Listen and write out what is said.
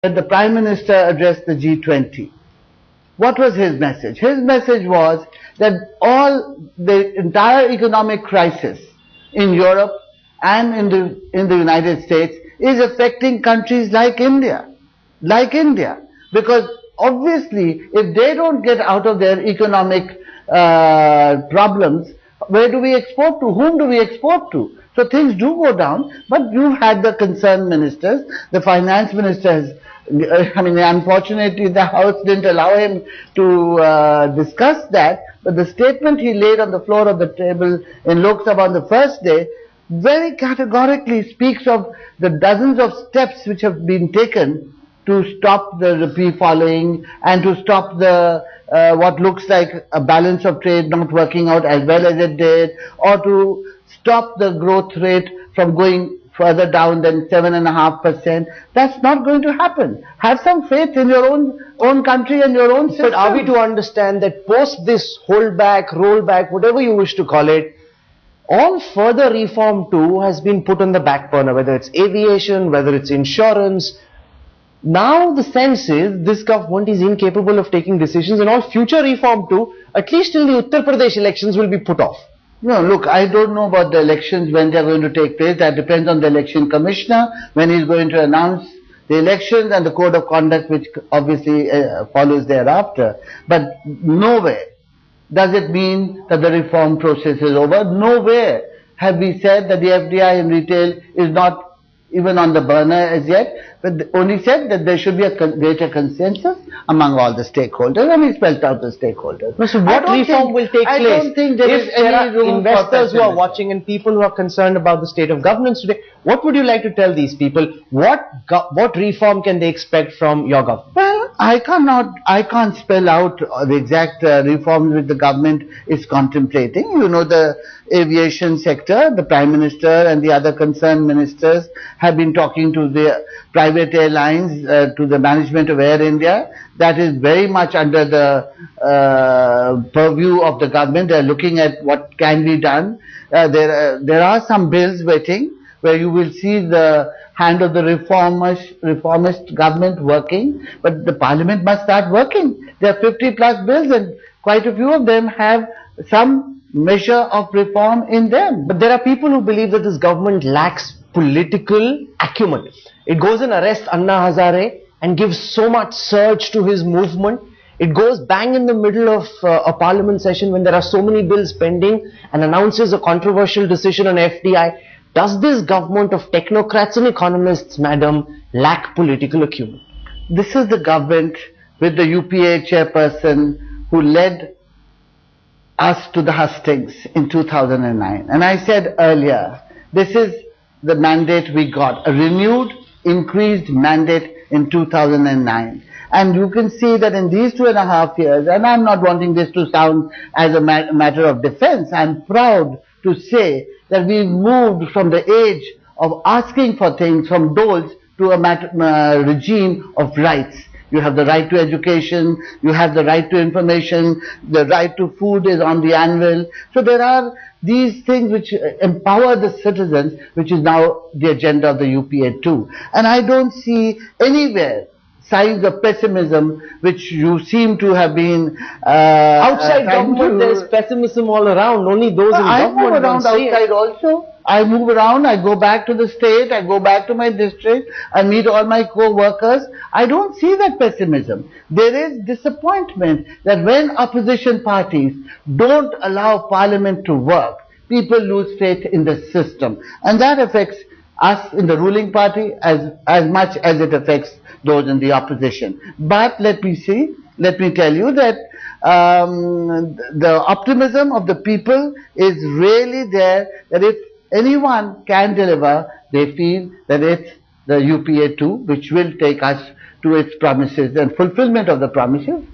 that the Prime Minister addressed the G20. What was his message? His message was that the entire economic crisis in Europe and in the United States is affecting countries like India. Because obviously if they don't get out of their economic problems, where do we export to? Whom do we export to? So things do go down, but you had the concerned ministers. The finance minister has, unfortunately the House didn't allow him to discuss that, but the statement he laid on the floor of the table in Lok Sabha on the first day very categorically speaks of the dozens of steps which have been taken to stop the rupee falling and to stop the what looks like a balance of trade not working out as well as it did, or to stop the growth rate from going further down than 7.5%. That's not going to happen. Have some faith in your own country and your own system. But are we to understand that post this holdback, rollback, whatever you wish to call it, all further reform too has been put on the back burner, whether it's aviation, whether it's insurance? Now the sense is this government is incapable of taking decisions, and all future reform too, at least till the Uttar Pradesh elections, will be put off. No, look, I don't know about the elections, when they are going to take place. That depends on the election commissioner, when he is going to announce the elections and the code of conduct which obviously follows thereafter. But nowhere does it mean that the reform process is over. Nowhere have we said that the FDI in retail is not even on the burner as yet, but only said that there should be a greater consensus among all the stakeholders, and he spelled out the stakeholders. So what reform will take place? I don't think there is any room investors who are watching and people who are concerned about the state of governance today, what would you like to tell these people? What reform can they expect from your government? Well, I can't spell out the exact reforms which the government is contemplating. You know, the aviation sector, the Prime Minister and the other concerned ministers have been talking to the private airlines, to the management of Air India. That is very much under the purview of the government. They are looking at what can be done. There are some bills waiting where you will see the hand of the reformist government working, but the parliament must start working. There are 50 plus bills and quite a few of them have some measure of reform in them. But there are people who believe that this government lacks political acumen. It goes and arrests Anna Hazare and gives so much surge to his movement. It goes bang in the middle of a parliament session when there are so many bills pending and announces a controversial decision on FDI. Does this government of technocrats and economists, madam, lack political acumen? This is the government with the UPA chairperson who led us to the hustings in 2009. And I said earlier, this is the mandate we got, a renewed, increased mandate in 2009. And you can see that in these 2.5 years, and I'm not wanting this to sound as a matter of defense, I'm proud to say that we moved from the age of asking for things from doles to a regime of rights. You have the right to education, you have the right to information, the right to food is on the anvil. So there are these things which empower the citizens, which is now the agenda of the UPA too. And I don't see anywhere signs of pessimism which you seem to have been outside government. There is pessimism all around. Only those in government. I move around outside also. I move around, I go back to the state, I go back to my district, I meet all my co-workers. I don't see that pessimism. There is disappointment that when opposition parties don't allow parliament to work, people lose faith in the system. And that affects us in the ruling party as much as it affects those in the opposition. But let me tell you that the optimism of the people is really there, that if anyone can deliver, they feel that it's the UPA too, which will take us to its promises and fulfillment of the promises.